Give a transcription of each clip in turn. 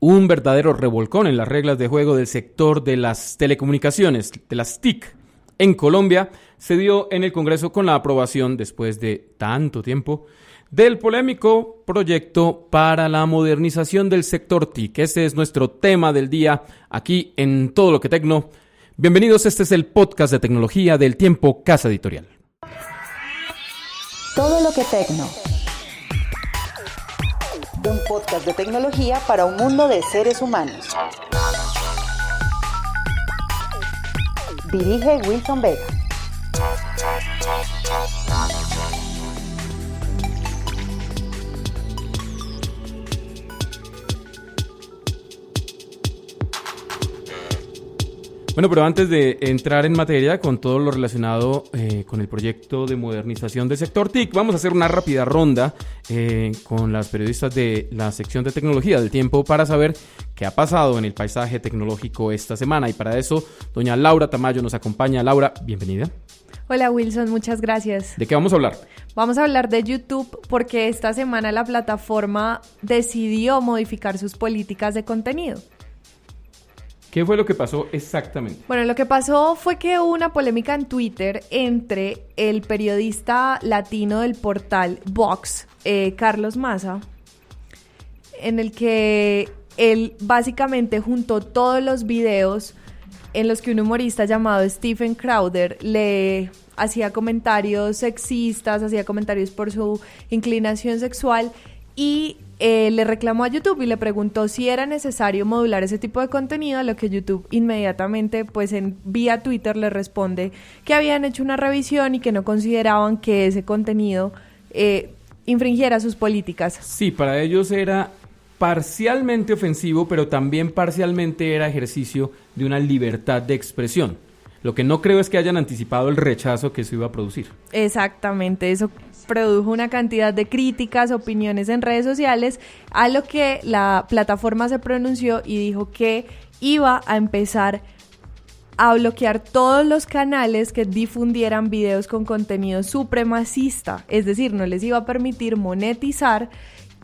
Un verdadero revolcón en las reglas de juego del sector de las telecomunicaciones, de las TIC, en Colombia, se dio en el Congreso con la aprobación, después de tanto tiempo, del polémico proyecto para la modernización del sector TIC. Ese es nuestro tema del día aquí en Todo lo que Tecno. Bienvenidos, este es el podcast de tecnología del Tiempo Casa Editorial. Todo lo que Tecno. Un podcast de tecnología para un mundo de seres humanos. Dirige Wilson Vega. Bueno, pero antes de entrar en materia con todo lo relacionado con el proyecto de modernización del sector TIC, vamos a hacer una rápida ronda con las periodistas de la sección de tecnología del Tiempo para saber qué ha pasado en el paisaje tecnológico esta semana. Y para eso, doña Laura Tamayo nos acompaña. Laura, bienvenida. Hola Wilson, muchas gracias. ¿De qué vamos a hablar? Vamos a hablar de YouTube porque esta semana la plataforma decidió modificar sus políticas de contenido. ¿Qué fue lo que pasó exactamente? Bueno, lo que pasó fue que hubo una polémica en Twitter entre el periodista latino del portal Vox, Carlos Maza, en el que él básicamente juntó todos los videos en los que un humorista llamado Stephen Crowder le hacía comentarios sexistas, hacía comentarios por su inclinación sexual y le reclamó a YouTube y le preguntó si era necesario modular ese tipo de contenido, a lo que YouTube inmediatamente, pues vía Twitter le responde que habían hecho una revisión y que no consideraban que ese contenido infringiera sus políticas. Sí, para ellos era parcialmente ofensivo, pero también parcialmente era ejercicio de una libertad de expresión. Lo que no creo es que hayan anticipado el rechazo que eso iba a producir. Exactamente, eso produjo una cantidad de críticas, opiniones en redes sociales, a lo que la plataforma se pronunció y dijo que iba a empezar a bloquear todos los canales que difundieran videos con contenido supremacista, es decir, no les iba a permitir monetizar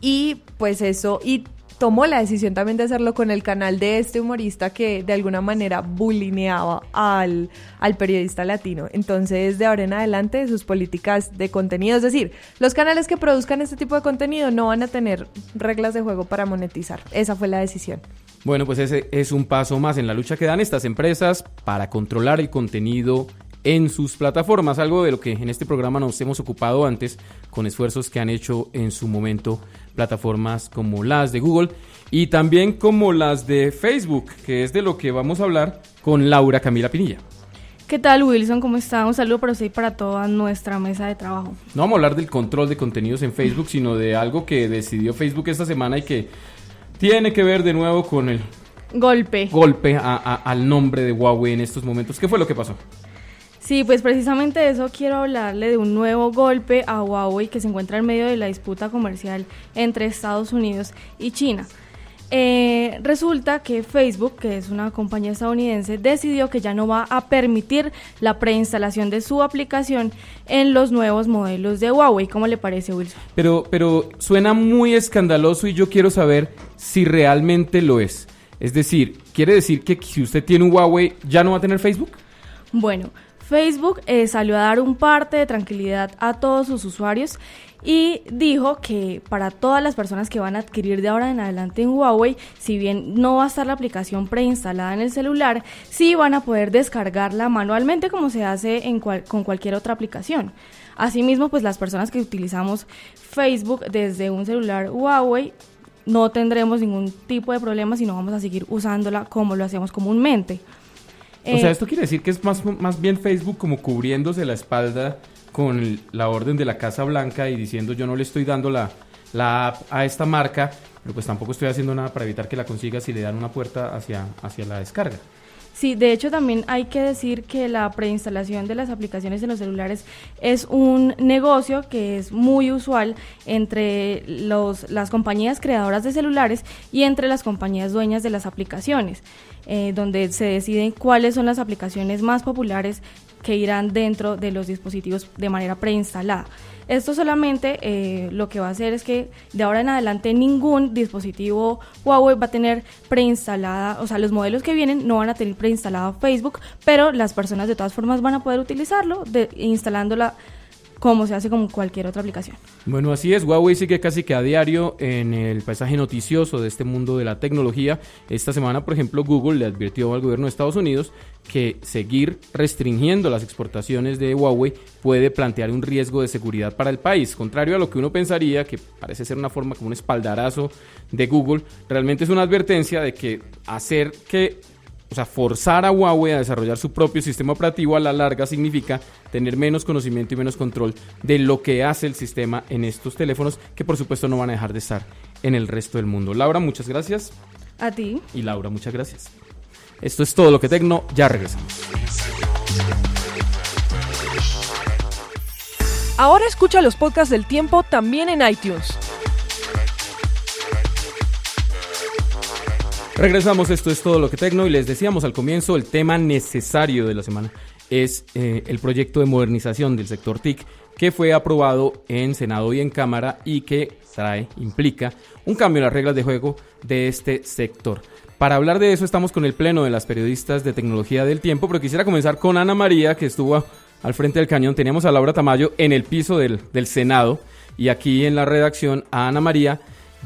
y pues eso, y tomó la decisión también de hacerlo con el canal de este humorista que de alguna manera bulineaba al periodista latino. Entonces, de ahora en adelante, sus políticas de contenido, es decir, los canales que produzcan este tipo de contenido no van a tener reglas de juego para monetizar. Esa fue la decisión. Bueno, pues ese es un paso más en la lucha que dan estas empresas para controlar el contenido en sus plataformas, algo de lo que en este programa nos hemos ocupado antes con esfuerzos que han hecho en su momento plataformas como las de Google y también como las de Facebook, que es de lo que vamos a hablar con Laura Camila Pinilla. ¿Qué tal, Wilson? ¿Cómo está? Un saludo para usted y para toda nuestra mesa de trabajo. No vamos a hablar del control de contenidos en Facebook, sino de algo que decidió Facebook esta semana y que tiene que ver de nuevo con el golpe al nombre de Huawei en estos momentos. ¿Qué fue lo que pasó? Sí, pues precisamente de eso quiero hablarle, de un nuevo golpe a Huawei que se encuentra en medio de la disputa comercial entre Estados Unidos y China. Resulta que Facebook, que es una compañía estadounidense, decidió que ya no va a permitir la preinstalación de su aplicación en los nuevos modelos de Huawei. ¿Cómo le parece, Wilson? Pero suena muy escandaloso y yo quiero saber si realmente lo es. Es decir, ¿quiere decir que si usted tiene un Huawei ya no va a tener Facebook? Bueno, Facebook salió a dar un parte de tranquilidad a todos sus usuarios y dijo que para todas las personas que van a adquirir de ahora en adelante en Huawei, si bien no va a estar la aplicación preinstalada en el celular, sí van a poder descargarla manualmente como se hace con cualquier otra aplicación. Asimismo, pues las personas que utilizamos Facebook desde un celular Huawei no tendremos ningún tipo de problema, sino vamos a seguir usándola como lo hacemos comúnmente. O sea, esto quiere decir que es más bien Facebook como cubriéndose la espalda con la orden de la Casa Blanca y diciendo yo no le estoy dando la app a esta marca, pero pues tampoco estoy haciendo nada para evitar que la consiga si le dan una puerta hacia la descarga. Sí, de hecho también hay que decir que la preinstalación de las aplicaciones en los celulares es un negocio que es muy usual entre las compañías creadoras de celulares y entre las compañías dueñas de las aplicaciones, donde se deciden cuáles son las aplicaciones más populares que irán dentro de los dispositivos de manera preinstalada. Esto solamente lo que va a hacer es que de ahora en adelante ningún dispositivo Huawei va a tener preinstalada, o sea, los modelos que vienen no van a tener preinstalado Facebook, pero las personas de todas formas van a poder utilizarlo instalándola como se hace con cualquier otra aplicación. Bueno, así es, Huawei sigue casi que a diario en el paisaje noticioso de este mundo de la tecnología. Esta semana, por ejemplo, Google le advirtió al gobierno de Estados Unidos que seguir restringiendo las exportaciones de Huawei puede plantear un riesgo de seguridad para el país. Contrario a lo que uno pensaría, que parece ser una forma como un espaldarazo de Google, realmente es una advertencia de que forzar a Huawei a desarrollar su propio sistema operativo a la larga significa tener menos conocimiento y menos control de lo que hace el sistema en estos teléfonos, que por supuesto no van a dejar de estar en el resto del mundo. Laura, muchas gracias. A ti. Y Laura, muchas gracias. Esto es Todo Lo Que Tecno, ya regresamos. Ahora escucha los podcasts del Tiempo también en iTunes. Regresamos, esto es Todo Lo Que Tecno y les decíamos al comienzo, el tema necesario de la semana es el proyecto de modernización del sector TIC que fue aprobado en Senado y en Cámara y que implica un cambio en las reglas de juego de este sector. Para hablar de eso estamos con el pleno de las periodistas de tecnología del Tiempo, pero quisiera comenzar con Ana María, que estuvo al frente del cañón. Teníamos a Laura Tamayo en el piso del Senado y aquí en la redacción a Ana María,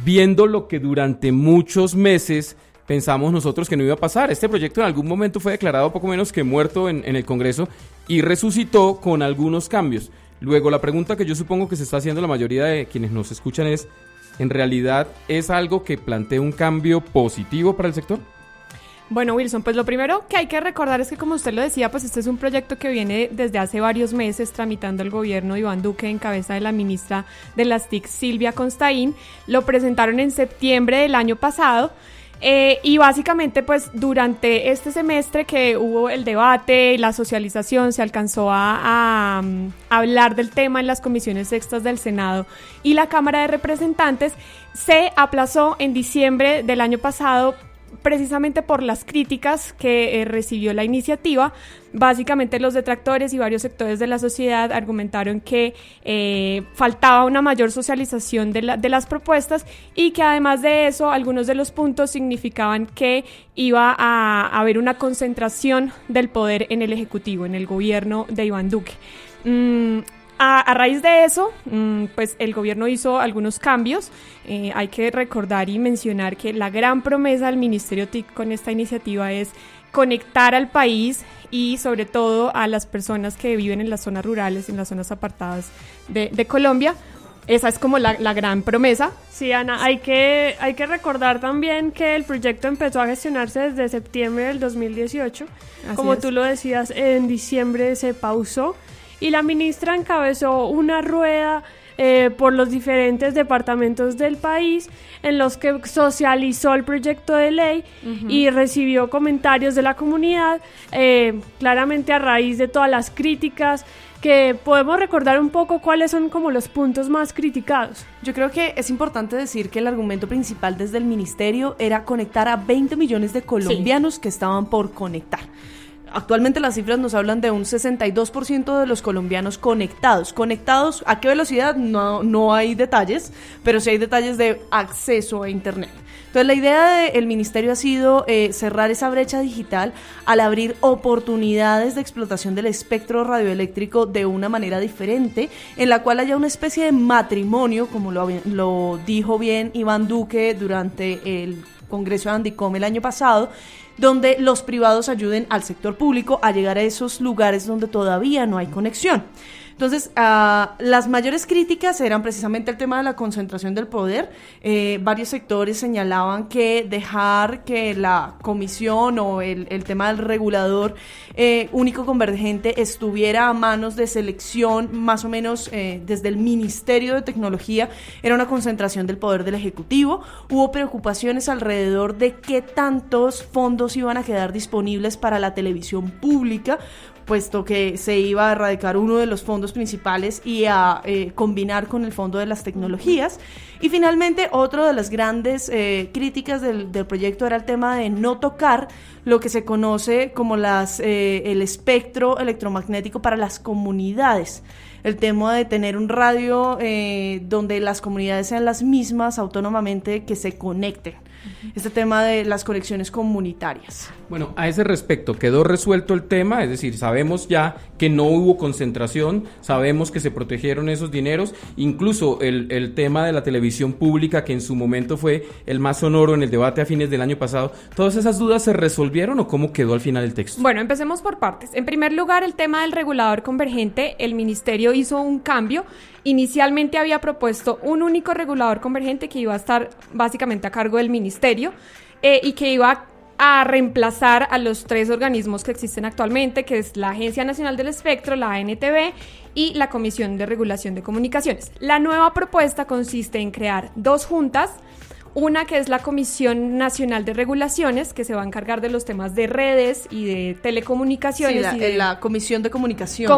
viendo lo que durante muchos meses pensamos nosotros que no iba a pasar. Este proyecto en algún momento fue declarado poco menos que muerto en el Congreso y resucitó con algunos cambios. Luego, la pregunta que yo supongo que se está haciendo la mayoría de quienes nos escuchan es, ¿en realidad es algo que plantea un cambio positivo para el sector? Bueno, Wilson, pues lo primero que hay que recordar es que, como usted lo decía, pues este es un proyecto que viene desde hace varios meses tramitando el gobierno de Iván Duque en cabeza de la ministra de las TIC, Silvia Constaín. Lo presentaron en septiembre del año pasado. Y básicamente pues durante este semestre que hubo el debate, la socialización, se alcanzó a hablar del tema en las comisiones extras del Senado y la Cámara de Representantes. Se aplazó en diciembre del año pasado precisamente por las críticas que recibió la iniciativa. Básicamente los detractores y varios sectores de la sociedad argumentaron que faltaba una mayor socialización de las propuestas y que además de eso algunos de los puntos significaban que iba a haber una concentración del poder en el Ejecutivo, en el gobierno de Iván Duque. A raíz de eso, pues el gobierno hizo algunos cambios. Hay que recordar y mencionar que la gran promesa del Ministerio TIC con esta iniciativa es conectar al país y sobre todo a las personas que viven en las zonas rurales, en las zonas apartadas de Colombia. Esa es como la gran promesa. Sí, Ana, hay que recordar también que el proyecto empezó a gestionarse desde septiembre del 2018. Como tú lo decías, en diciembre se pausó y la ministra encabezó una rueda por los diferentes departamentos del país en los que socializó el proyecto de ley y recibió comentarios de la comunidad, claramente a raíz de todas las críticas, que podemos recordar un poco cuáles son como los puntos más criticados. Yo creo que es importante decir que el argumento principal desde el ministerio era conectar a 20 millones de colombianos que estaban por conectar. Actualmente las cifras nos hablan de un 62% de los colombianos conectados. ¿Conectados a qué velocidad? No hay detalles, pero sí hay detalles de acceso a Internet. Entonces la idea del ministerio ha sido cerrar esa brecha digital al abrir oportunidades de explotación del espectro radioeléctrico de una manera diferente, en la cual haya una especie de matrimonio, como lo dijo bien Iván Duque durante el Congreso de Andicom el año pasado, donde los privados ayuden al sector público a llegar a esos lugares donde todavía no hay conexión. Entonces, las mayores críticas eran precisamente el tema de la concentración del poder. Varios sectores señalaban que dejar que la comisión o el tema del regulador único convergente estuviera a manos de selección, más o menos desde el Ministerio de Tecnología, era una concentración del poder del Ejecutivo. Hubo preocupaciones alrededor de qué tantos fondos iban a quedar disponibles para la televisión pública, puesto que se iba a erradicar uno de los fondos principales y a combinar con el Fondo de las Tecnologías. Y finalmente, otra de las grandes críticas del proyecto era el tema de no tocar lo que se conoce como el espectro electromagnético para las comunidades. El tema de tener un radio donde las comunidades sean las mismas autónomamente que se conecten. Este tema de las conexiones comunitarias. Bueno, a ese respecto, ¿quedó resuelto el tema? Es decir, sabemos ya que no hubo concentración, sabemos que se protegieron esos dineros, incluso el tema de la televisión pública, que en su momento fue el más sonoro en el debate a fines del año pasado, ¿todas esas dudas se resolvieron o cómo quedó al final el texto? Bueno, empecemos por partes. En primer lugar, el tema del regulador convergente, el ministerio hizo un cambio. Inicialmente había propuesto un único regulador convergente que iba a estar básicamente a cargo del ministerio y que iba a reemplazar a los 3 organismos que existen actualmente, que es la Agencia Nacional del Espectro, la ANTV y la Comisión de Regulación de Comunicaciones. La nueva propuesta consiste en crear 2 juntas, una que es la Comisión Nacional de Regulaciones, que se va a encargar de los temas de redes y de telecomunicaciones. Sí, la Comisión de Comunicaciones.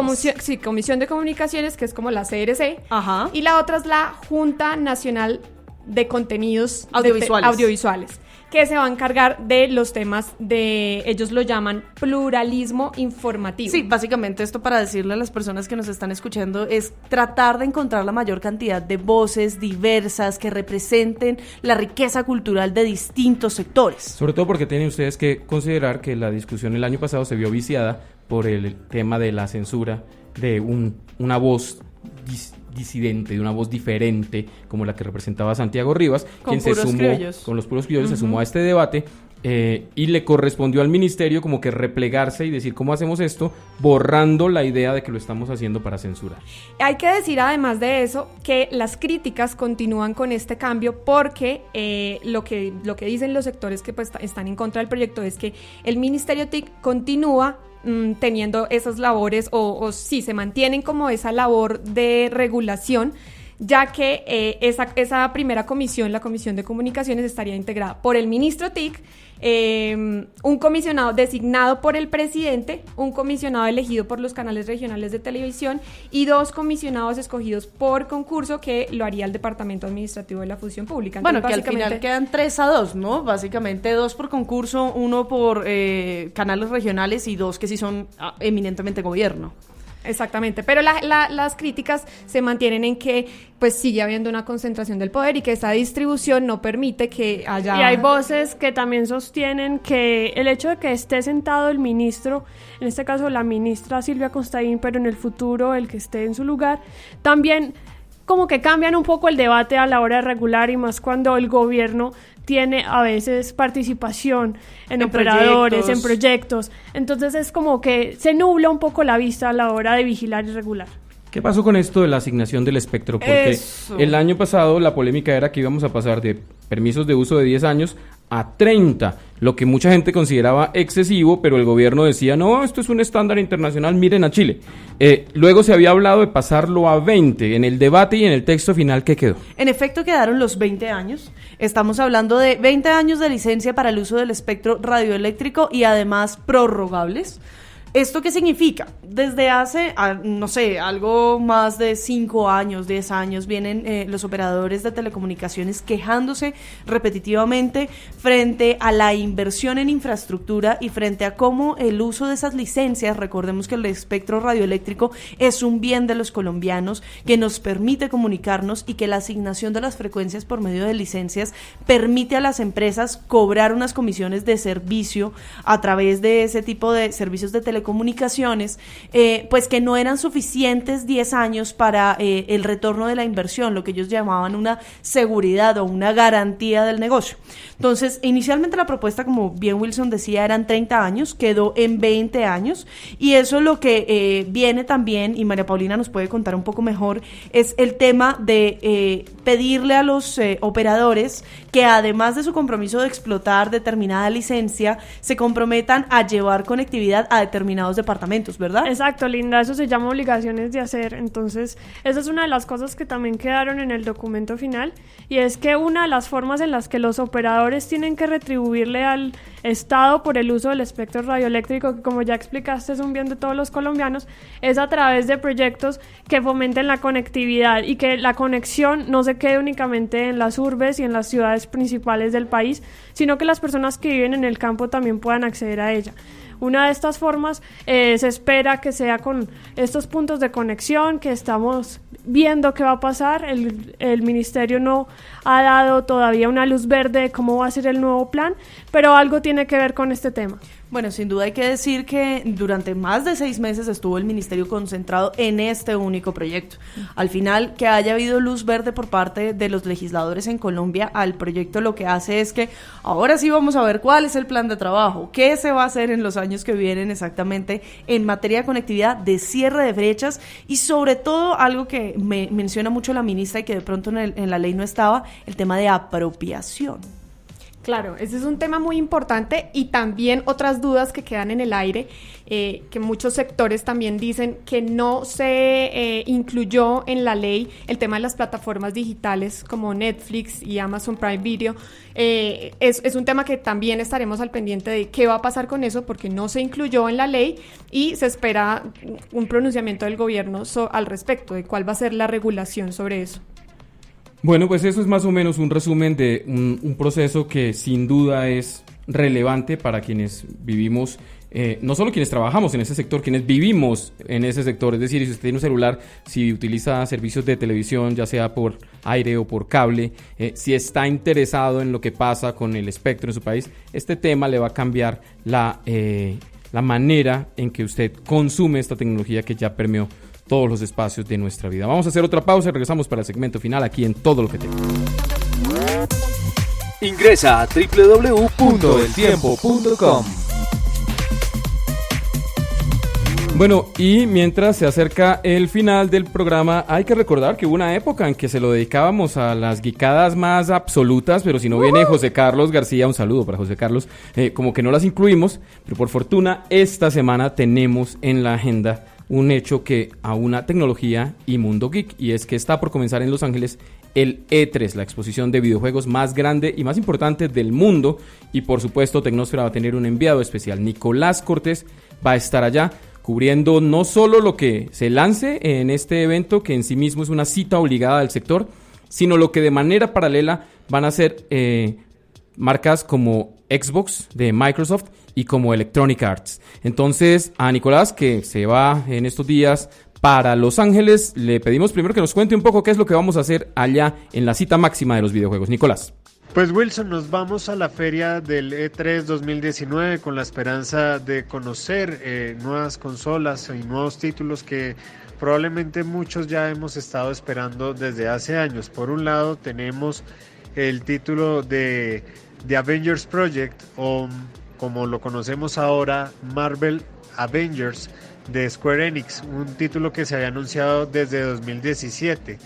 Comisión de Comunicaciones, que es como la CRC. Ajá. Y la otra es la Junta Nacional de Contenidos Audiovisuales, que se va a encargar de los temas ellos lo llaman pluralismo informativo. Sí, básicamente esto, para decirle a las personas que nos están escuchando, es tratar de encontrar la mayor cantidad de voces diversas que representen la riqueza cultural de distintos sectores. Sobre todo porque tienen ustedes que considerar que la discusión el año pasado se vio viciada por el tema de la censura de una voz disidente, de una voz diferente, como la que representaba Santiago Rivas, quien se sumó con los puros criollos, se sumó a este debate y le correspondió al ministerio como que replegarse y decir cómo hacemos esto, borrando la idea de que lo estamos haciendo para censurar. Hay que decir además de eso que las críticas continúan con este cambio porque lo que dicen los sectores que pues están en contra del proyecto es que el Ministerio TIC continúa teniendo esas labores o sí, se mantienen como esa labor de regulación, ya que esa primera comisión, la Comisión de Comunicaciones, estaría integrada por el ministro TIC, un comisionado designado por el presidente, un comisionado elegido por los canales regionales de televisión y 2 comisionados escogidos por concurso que lo haría el Departamento Administrativo de la Función Pública. Entonces, bueno, que al final quedan 3-2, ¿no? Básicamente 2 por concurso, 1 por canales regionales y 2 que sí son eminentemente gobierno. Exactamente, pero las críticas se mantienen en que pues sigue habiendo una concentración del poder y que esa distribución no permite que haya... Y hay voces que también sostienen que el hecho de que esté sentado el ministro, en este caso la ministra Silvia Constaín, pero en el futuro el que esté en su lugar, también como que cambian un poco el debate a la hora de regular, y más cuando el gobierno tiene a veces participación en operadores, en proyectos. Entonces es como que se nubla un poco la vista a la hora de vigilar y regular. ¿Qué pasó con esto de la asignación del espectro? Porque el año pasado la polémica era que íbamos a pasar de permisos de uso de 10 años a 30, lo que mucha gente consideraba excesivo, pero el gobierno decía, no, esto es un estándar internacional, miren a Chile. Luego se había hablado de pasarlo a 20, en el debate y en el texto final, ¿qué quedó? En efecto, quedaron los 20 años. Estamos hablando de 20 años de licencia para el uso del espectro radioeléctrico y además prorrogables. ¿Esto qué significa? Desde hace, no sé, algo más de 5 años, 10 años, vienen los operadores de telecomunicaciones quejándose repetitivamente frente a la inversión en infraestructura y frente a cómo el uso de esas licencias, recordemos que el espectro radioeléctrico es un bien de los colombianos que nos permite comunicarnos y que la asignación de las frecuencias por medio de licencias permite a las empresas cobrar unas comisiones de servicio a través de ese tipo de servicios de telecomunicaciones, pues que no eran suficientes 10 años para el retorno de la inversión, lo que ellos llamaban una seguridad o una garantía del negocio. Entonces, inicialmente la propuesta, como bien Wilson decía, eran 30 años, quedó en 20 años, y eso lo que viene también, y María Paulina nos puede contar un poco mejor, es el tema de pedirle a los operadores que, además de su compromiso de explotar determinada licencia, se comprometan a llevar conectividad a determinados departamentos, ¿verdad? Exacto, Linda, eso se llama obligaciones de hacer. Entonces, esa es una de las cosas que también quedaron en el documento final, y es que una de las formas en las que los operadores tienen que retribuirle al Estado por el uso del espectro radioeléctrico, que como ya explicaste es un bien de todos los colombianos, es a través de proyectos que fomenten la conectividad y que la conexión no se quede únicamente en las urbes y en las ciudades principales del país, sino que las personas que viven en el campo también puedan acceder a ella. Una de estas formas se espera que sea con estos puntos de conexión que estamos viendo qué va a pasar. El ministerio no ha dado todavía una luz verde de cómo va a ser el nuevo plan, pero algo tiene que ver con este tema. Bueno, sin duda hay que decir que durante más de 6 meses estuvo el ministerio concentrado en este único proyecto. Al final, que haya habido luz verde por parte de los legisladores en Colombia al proyecto, lo que hace es que ahora sí vamos a ver cuál es el plan de trabajo, qué se va a hacer en los años que vienen exactamente en materia de conectividad, de cierre de brechas y sobre todo algo que me menciona mucho la ministra y que de pronto en la ley no estaba, el tema de apropiación. Claro, ese es un tema muy importante y también otras dudas que quedan en el aire, que muchos sectores también dicen que no se incluyó en la ley el tema de las plataformas digitales como Netflix y Amazon Prime Video. Es un tema que también estaremos al pendiente de qué va a pasar con eso porque no se incluyó en la ley y se espera un pronunciamiento del gobierno al respecto de cuál va a ser la regulación sobre eso. Bueno, pues eso es más o menos un resumen de un proceso que sin duda es relevante para quienes vivimos, no solo quienes trabajamos en ese sector, quienes vivimos en ese sector. Es decir, si usted tiene un celular, si utiliza servicios de televisión, ya sea por aire o por cable, si está interesado en lo que pasa con el espectro en su país, este tema le va a cambiar la manera en que usted consume esta tecnología que ya permeó todos los espacios de nuestra vida. Vamos a hacer otra pausa y regresamos para el segmento final aquí en Todo lo que Tengo. Ingresa a www.eltiempo.com. Bueno, y mientras se acerca el final del programa, hay que recordar que hubo una época en que se lo dedicábamos a las geekadas más absolutas, pero si no viene José Carlos García, un saludo para José Carlos, como que no las incluimos, pero por fortuna esta semana tenemos en la agenda un hecho que aúna tecnología y mundo geek, y es que está por comenzar en Los Ángeles el E3, la exposición de videojuegos más grande y más importante del mundo, y por supuesto Tecnosfera va a tener un enviado especial. Nicolás Cortés va a estar allá cubriendo no solo lo que se lance en este evento, que en sí mismo es una cita obligada del sector, sino lo que de manera paralela van a ser marcas como Xbox de Microsoft y como Electronic Arts. Entonces, a Nicolás, que se va en estos días para Los Ángeles, le pedimos primero que nos cuente un poco qué es lo que vamos a hacer allá en la cita máxima de los videojuegos. Nicolás. Pues Wilson, nos vamos a la feria del E3 2019 con la esperanza de conocer nuevas consolas y nuevos títulos que probablemente muchos ya hemos estado esperando desde hace años. Por un lado tenemos el título de The Avengers Project, o como lo conocemos ahora, Marvel Avengers de Square Enix, un título que se había anunciado desde 2017.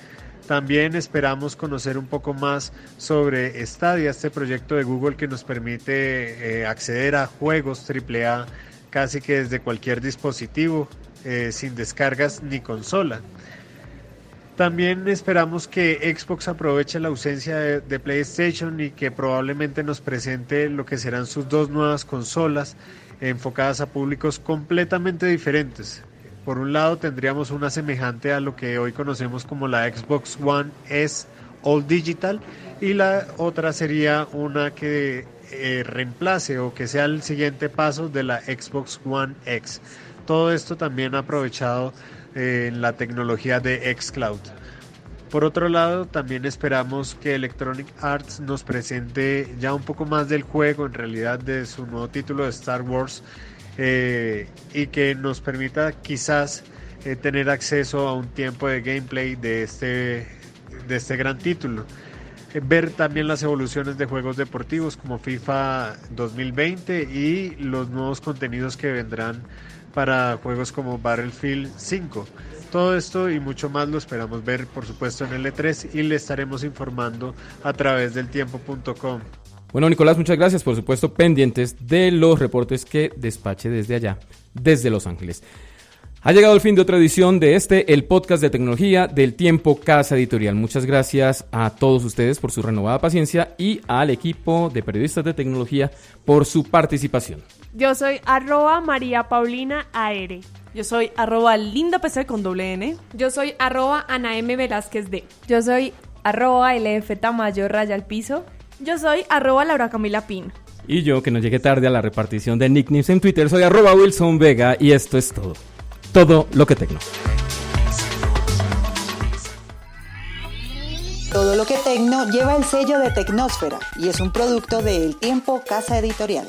También esperamos conocer un poco más sobre Stadia, este proyecto de Google que nos permite acceder a juegos AAA casi que desde cualquier dispositivo, sin descargas ni consola. También esperamos que Xbox aproveche la ausencia de PlayStation y que probablemente nos presente lo que serán sus dos nuevas consolas enfocadas a públicos completamente diferentes. Por un lado tendríamos una semejante a lo que hoy conocemos como la Xbox One S All Digital, y la otra sería una que reemplace o que sea el siguiente paso de la Xbox One X. Todo esto también aprovechado en la tecnología de xCloud. Por otro lado, también esperamos que Electronic Arts nos presente ya un poco más del juego, en realidad de su nuevo título de Star Wars, y que nos permita quizás tener acceso a un tiempo de gameplay de este gran título. Ver también las evoluciones de juegos deportivos como FIFA 2020 y los nuevos contenidos que vendrán para juegos como Battlefield 5. Todo esto y mucho más lo esperamos ver, por supuesto, en el E3, y le estaremos informando a través del tiempo.com. Bueno, Nicolás, muchas gracias. Por supuesto, pendientes de los reportes que despache desde allá, desde Los Ángeles. Ha llegado el fin de otra edición de el podcast de tecnología del Tiempo Casa Editorial. Muchas gracias a todos ustedes por su renovada paciencia y al equipo de periodistas de tecnología por su participación. Yo soy @MaríaPaulinaAR. Yo soy @LindaPC con doble N. Yo soy @AnaMVelázquezD. Yo soy @LFTamayo_al_piso. Yo soy @LauraCamilaPin. Y yo, que no llegué tarde a la repartición de nicknames en Twitter, soy @WilsonVega y esto es todo. Todo lo que tecno. Todo lo que tecno lleva el sello de Tecnósfera y es un producto de El Tiempo Casa Editorial.